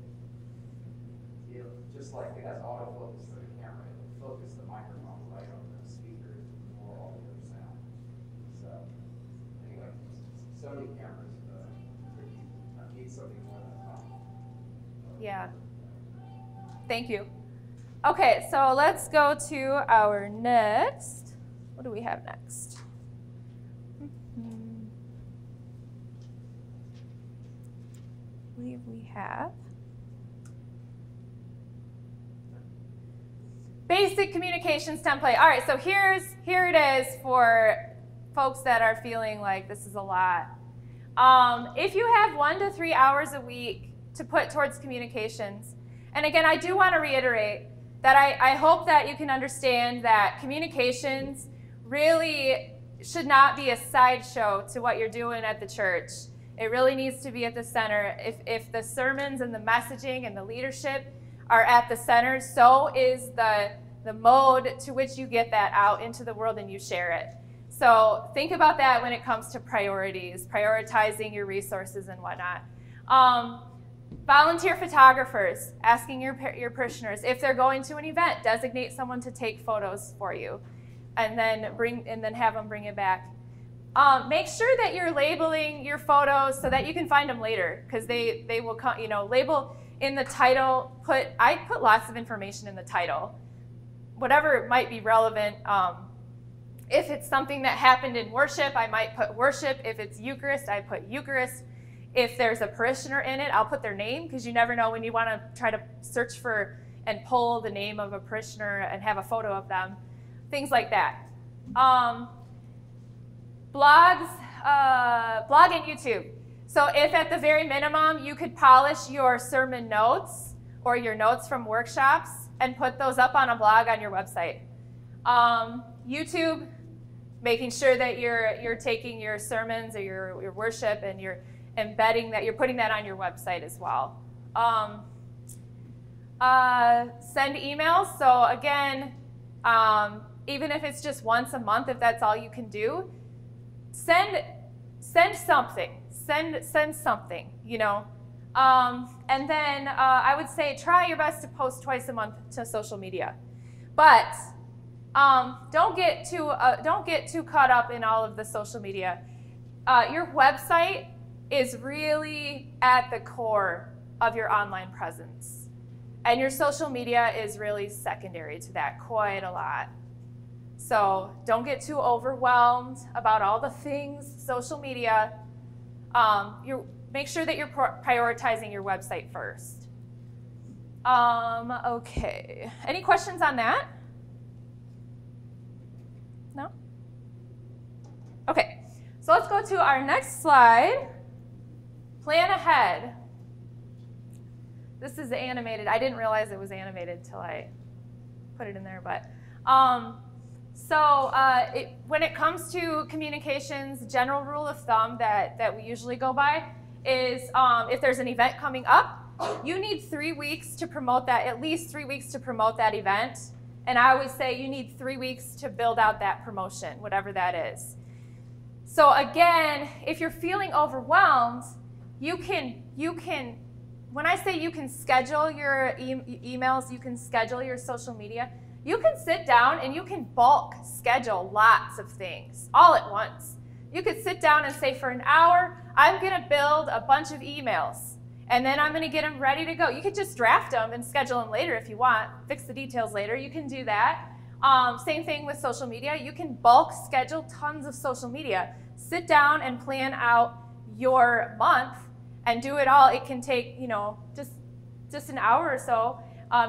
it'll just like it has autofocus for the camera, it'll focus the microphone right on the speakers and ignore all the other sound. So anyway, Sony cameras need something more than a phone. Yeah. Thank you. Okay, so let's go to our next. What do we have next? I believe we have basic communications template. All right, so here it is for folks that are feeling like this is a lot. If you have 1 to 3 hours a week to put towards communications, and again, I do want to reiterate that I hope that you can understand that communications really should not be a sideshow to what you're doing at the church. It really needs to be at the center. If the sermons and the messaging and the leadership are at the center, so is the mode to which you get that out into the world and you share it. So think about that when it comes to priorities, prioritizing your resources and whatnot. Volunteer photographers, asking your parishioners if they're going to an event, designate someone to take photos for you, and then have them bring it back. Make sure that you're labeling your photos so that you can find them later, because they will come. Label in the title. I put lots of information in the title, whatever might be relevant. If it's something that happened in worship, I might put worship. If it's Eucharist, I put Eucharist. If there's a parishioner in it, I'll put their name, because you never know when you want to try to search for and pull the name of a parishioner and have a photo of them. Things like that. Blog and YouTube. So if at the very minimum you could polish your sermon notes or your notes from workshops and put those up on a blog on your website. YouTube, making sure that you're taking your sermons or your worship and you're embedding that, you're putting that on your website as well. Send emails. So again, even if it's just once a month, if that's all you can do, send something. Send something, and then I would say try your best to post twice a month to social media, but don't get too caught up in all of the social media. Your website is really at the core of your online presence, and your social media is really secondary to that quite a lot. So don't get too overwhelmed about all the things social media. Make sure that you're prioritizing your website first. Okay. Any questions on that? No? Okay. So let's go to our next slide. Plan ahead. This is animated. I didn't realize it was animated until I put it in there, but when it comes to communications, general rule of thumb that we usually go by is if there's an event coming up, you need 3 weeks to promote that, at least 3 weeks to promote that event. And I always say you need 3 weeks to build out that promotion, whatever that is. So again, if you're feeling overwhelmed, you can when I say you can schedule your emails, you can schedule your social media, you can sit down and you can bulk schedule lots of things all at once. You could sit down and say, for an hour, I'm going to build a bunch of emails, and then I'm going to get them ready to go. You could just draft them and schedule them later if you want, fix the details later. You can do that. Same thing with social media. You can bulk schedule tons of social media. Sit down and plan out your month and do it all. It can take, just an hour or so.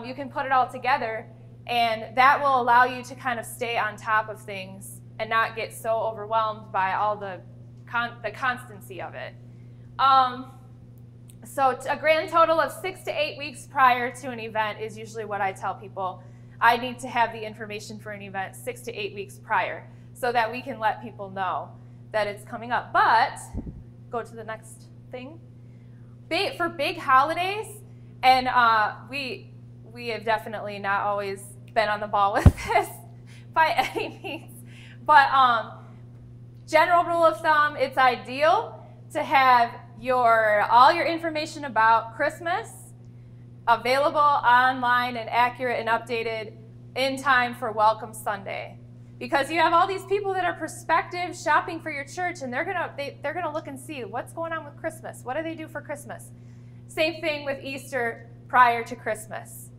You can put it all together. And that will allow you to kind of stay on top of things and not get so overwhelmed by all the constancy of it. So a grand total of 6 to 8 weeks prior to an event is usually what I tell people. I need to have the information for an event 6 to 8 weeks prior so that we can let people know that it's coming up. But, go to the next thing. For big holidays, and we have definitely not always been on the ball with this by any means. But general rule of thumb, it's ideal to have all your information about Christmas available online and accurate and updated in time for Welcome Sunday. Because you have all these people that are prospective shopping for your church, and they're gonna look and see what's going on with Christmas. What do they do for Christmas? Same thing with Easter prior to Christmas.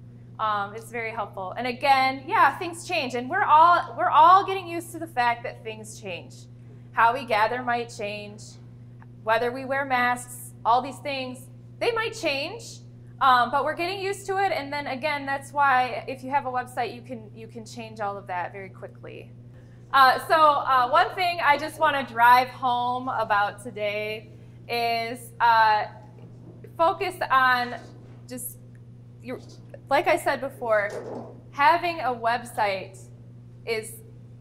It's very helpful. And again, yeah, things change, and we're all getting used to the fact that things change. How we gather might change, whether we wear masks, all these things, they might change, but we're getting used to it. And then again, that's why if you have a website, you can change all of that very quickly. One thing I just want to drive home about today is focus on just like I said before, having a website is,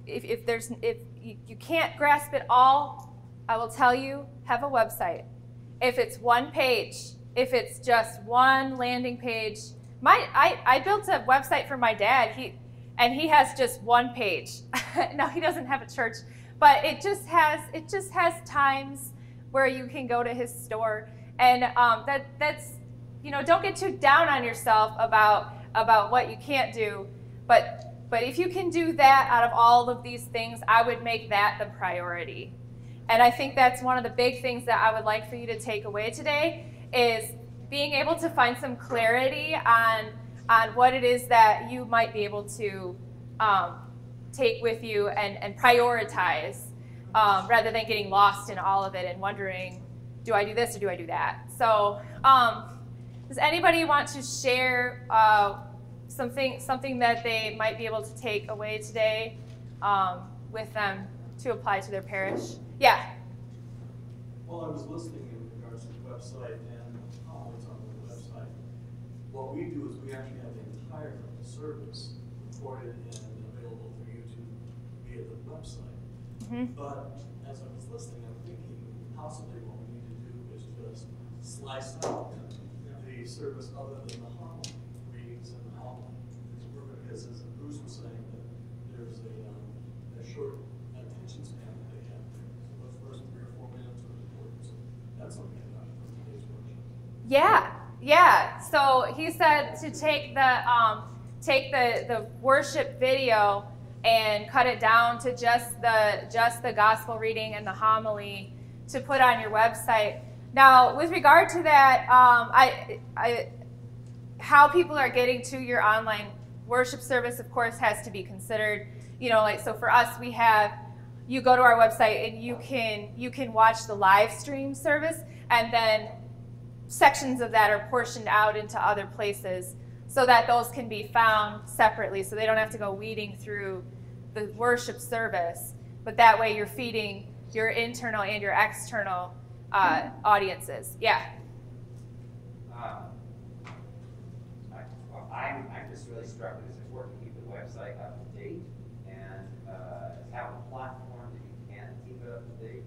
if you can't grasp it all, I will tell you, have a website. If it's one page, if it's just one landing page. I built a website for my dad, and he has just one page. No, he doesn't have a church, but it just has times where you can go to his store, and don't get too down on yourself about what you can't do. But if you can do that out of all of these things, I would make that the priority. And I think that's one of the big things that I would like for you to take away today is being able to find some clarity on what it is that you might be able to take with you and prioritize rather than getting lost in all of it and wondering, do I do this or do I do that? So does anybody want to share something that they might be able to take away today with them to apply to their parish? Yeah. Well, I was listening in regards to the website and how it's on the website. What we do is we actually have the entire service recorded and available for you to via the website. Mm-hmm. But as I was listening, I'm thinking possibly what we need to do is just slice out the service other than the homily readings and the homily. Because as Bruce was saying, that there's a short attention span that they have. So those first 3 or 4 minutes are important. So that's something about today's workshop. Yeah. So he said to take the worship video and cut it down to just the gospel reading and the homily to put on your website. Now, with regard to that, how people are getting to your online worship service, of course, has to be considered. So for us, you go to our website and you can watch the live stream service, and then sections of that are portioned out into other places so that those can be found separately, so they don't have to go weeding through the worship service. But that way, you're feeding your internal and your external audiences. Yeah. I'm just really struck with this. It's important to keep the website up to date and have a platform that you can keep it up to date.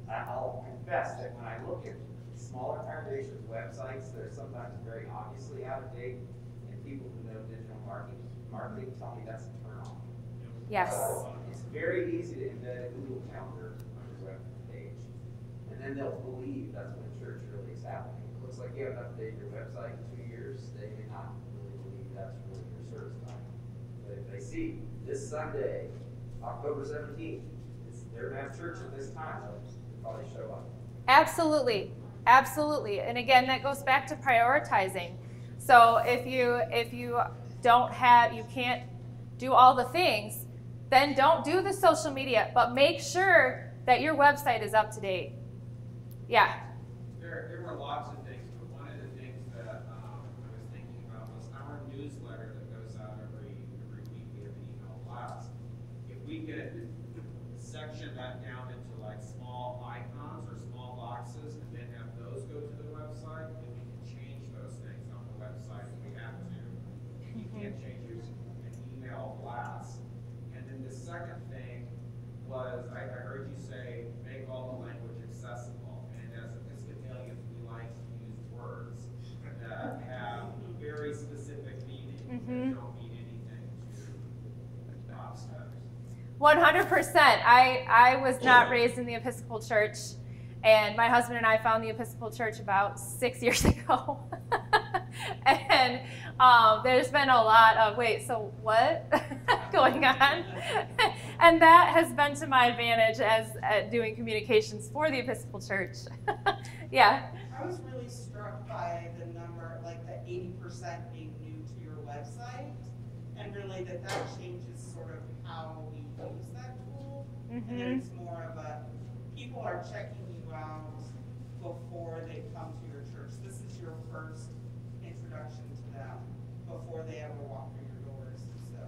I'll confess that when I look at smaller congregations' websites, they're sometimes very obviously out of date, and people who know digital marketing tell me that's a turn off. Yes. It's very easy to embed a Google Calendar on your web page, and then they'll believe that's when church really is happening. It looks like you haven't updated your website in 2 years, they may not really believe that's really your service time. But if they see this Sunday, October 17th, they're going to have church at this time, they'll probably show up. Absolutely. And again, that goes back to prioritizing. So if you can't do all the things, then don't do the social media, but make sure that your website is up to date. Yeah. There were lots of things, but one of the things that I was thinking about was our newsletter that goes out every week. We have an email blast. If we could section that down into like small icons or small boxes, and then have those go to the website, then we can change those things on the website if we have to. You can't change an email blast. And then the second thing was, I heard you say, make all the language accessible. And as Episcopalians, we like to use words that have very specific meaning that don't mean anything to obstacles. 100%. I was not raised in the Episcopal Church, and my husband and I found the Episcopal Church about 6 years ago. And there's been a lot of, wait, so what going on? And that has been to my advantage as doing communications for the Episcopal Church. Yeah. I was really struck by the number, like the 80% being new to your website, and really that changes sort of how we use that tool. And then it's more of a, people are checking you out before they come to your church. This is your first introduction to them before they ever walk through your doors. So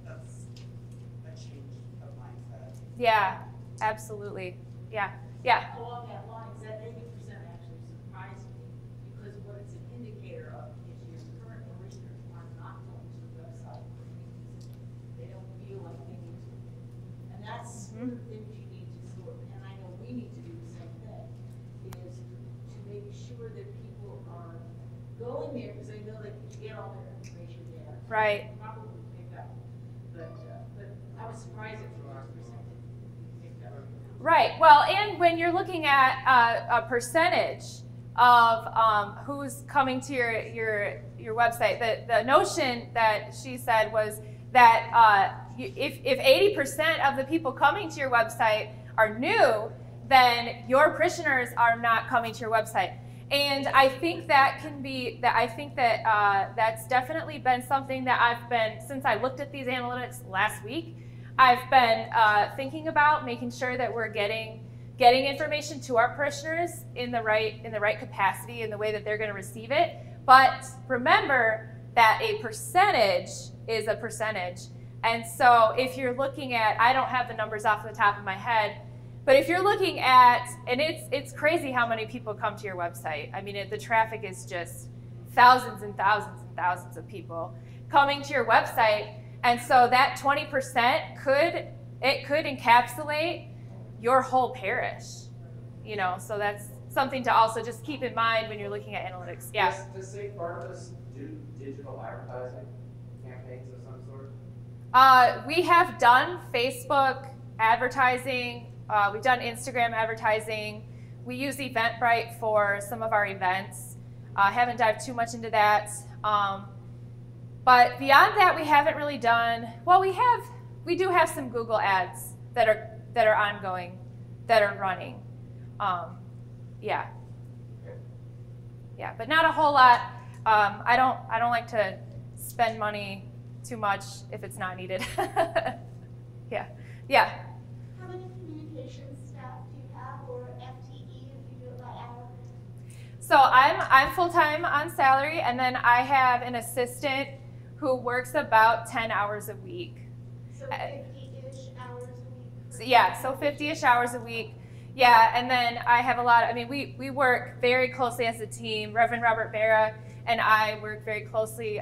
that's a change of mindset. Yeah, absolutely. Yeah. Along that lines, that 80% actually surprised me, because what it's an indicator of is your current parishioners are not going to the website because they don't feel like they need to. And that's one of the things you need to sort of, and I know we need to do the same thing, is to make sure that people are going there because they know they can get all their information there. Right. Probably pick up. But I was surprised at the 50% picked up. Right. Well, and when you're looking at a percentage, of who's coming to your website. The notion that she said was that if 80% of the people coming to your website are new, then your parishioners are not coming to your website. And I think that that's definitely been something that I've been, since I looked at these analytics last week, I've been thinking about making sure that we're getting information to our parishioners in the right capacity, in the way that they're going to receive it. But remember that a percentage is a percentage. And so if you're looking at, I don't have the numbers off the top of my head, but if you're looking at, and it's crazy how many people come to your website. I mean, the traffic is just thousands and thousands and thousands of people coming to your website. And so that 20% could encapsulate your whole parish, you know, so that's something to also just keep in mind when you're looking at analytics. Yeah. Does St. Barnabas do digital advertising campaigns of some sort? We have done Facebook advertising. We've done Instagram advertising. We use Eventbrite for some of our events. Haven't dived too much into that. But beyond that, we haven't really done, well, we do have some Google ads that are ongoing, that are running. Yeah. Yeah, but not a whole lot. I don't like to spend money too much if it's not needed. Yeah. Yeah. How many communications staff do you have, or FTE if you do it by hour? So I'm full-time on salary, and then I have an assistant who works about 10 hours a week. So 50-ish hours a week? So, yeah, so 50-ish hours a week. Yeah, and then I have a lot, we work very closely as a team. Reverend Robert Barra and I work very closely.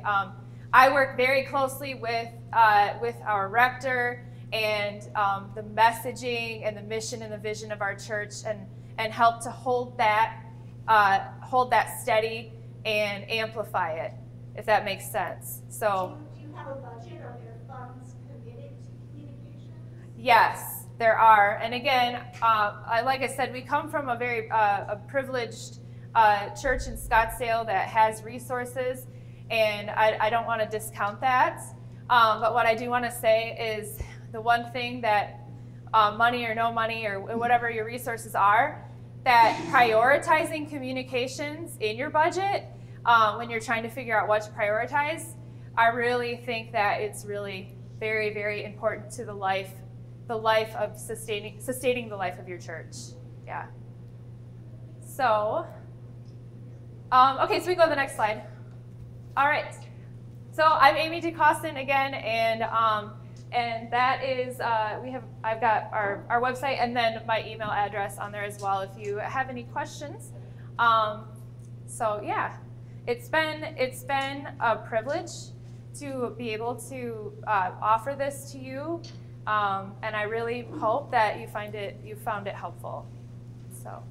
I work very closely with our rector and the messaging and the mission and the vision of our church, and help to hold that steady and amplify it, if that makes sense. So, do you have a budget? Are there funds committed to communications? Yes, there are. And again, like I said, we come from a very a privileged church in Scottsdale that has resources, and I don't want to discount that. But what I do want to say is the one thing that money or no money or whatever your resources are, that prioritizing communications in your budget when you're trying to figure out what to prioritize, I really think that it's really very, very important to the life of sustaining the life of your church. Yeah. So, okay, so we go to the next slide. All right. So I'm Amy Decaussin again, and that is I've got our website and then my email address on there as well if you have any questions. So yeah, it's been a privilege to be able to offer this to you, and I really hope that you found it helpful. So.